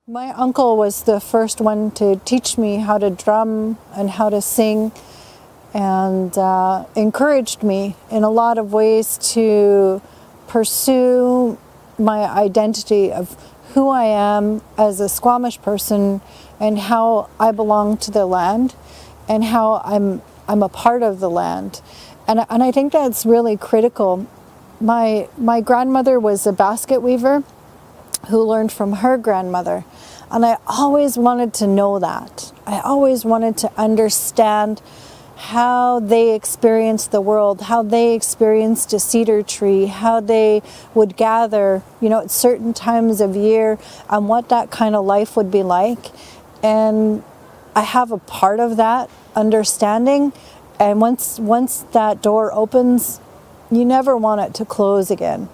My uncle was the first one to teach me how to drum and how to sing, and encouraged me in a lot of ways to pursue my identity of who I am as a Squamish person and how I belong to the land and how I'm a part of the land. And I think that's really critical. My grandmother was a basket weaver who learned from her grandmother. And I always wanted to know that. I always wanted to understand how they experienced the world, how they experienced a cedar tree, how they would gather, at certain times of year, and what that kind of life would be like. And I have a part of that understanding. And once that door opens, you never want it to close again.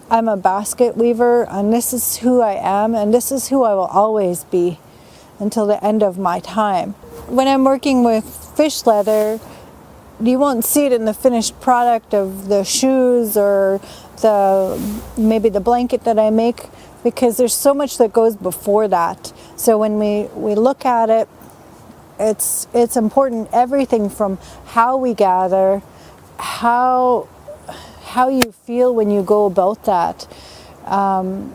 I'm a basket weaver, and this is who I am, and this is who I will always be until the end of my time. When I'm working with fish leather, you won't see it in the finished product of the shoes or maybe the blanket that I make, because there's so much that goes before that. So when we look at it, it's important, everything from how we gather, how you feel when you go about that. I'll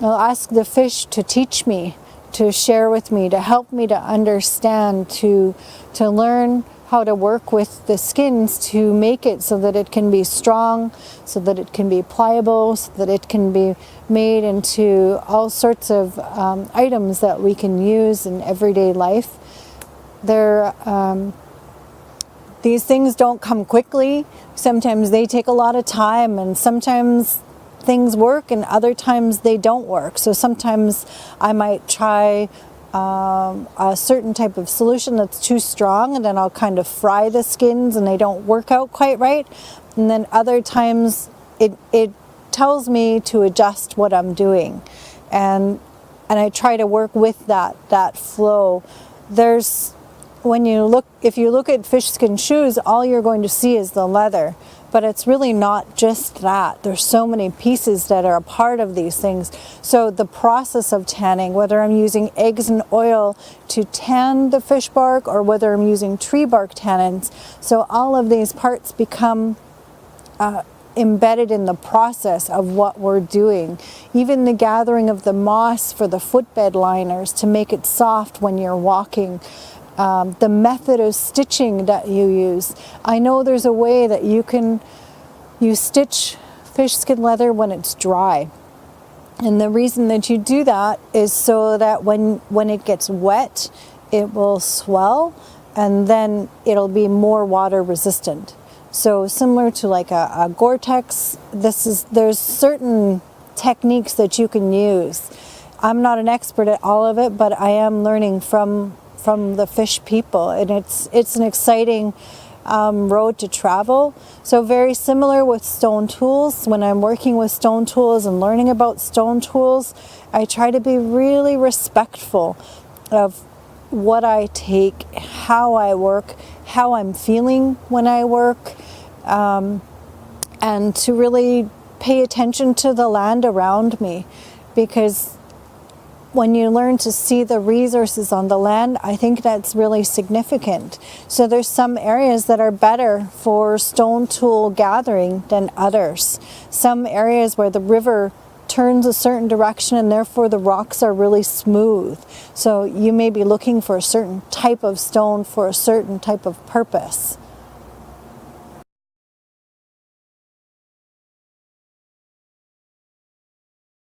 ask the fish to teach me, to share with me, to help me to understand, to learn how to work with the skins to make it so that it can be strong, so that it can be pliable, so that it can be made into all sorts of items that we can use in everyday life. These things don't come quickly. Sometimes they take a lot of time, and sometimes things work and other times they don't work. So sometimes I might try a certain type of solution that's too strong, and then I'll kind of fry the skins and they don't work out quite right. And then other times it tells me to adjust what I'm doing. And I try to work with that flow. If you look at fish skin shoes, all you're going to see is the leather, but it's really not just that. There's so many pieces that are a part of these things. So the process of tanning, whether I'm using eggs and oil to tan the fish bark or whether I'm using tree bark tannins, so all of these parts become embedded in the process of what we're doing. Even the gathering of the moss for the footbed liners to make it soft when you're walking. The method of stitching that you use. I know there's a way that you stitch fish skin leather when it's dry. And the reason that you do that is so that when it gets wet, it will swell and then it'll be more water resistant. So similar to like a Gore-Tex, there's certain techniques that you can use. I'm not an expert at all of it, but I am learning from the fish people, and it's an exciting road to travel. So very similar with stone tools. When I'm working with stone tools and learning about stone tools, I try to be really respectful of what I take, how I work, how I'm feeling when I work, and to really pay attention to the land around me, because when you learn to see the resources on the land, I think that's really significant. So there's some areas that are better for stone tool gathering than others. Some areas where the river turns a certain direction and therefore the rocks are really smooth. So you may be looking for a certain type of stone for a certain type of purpose.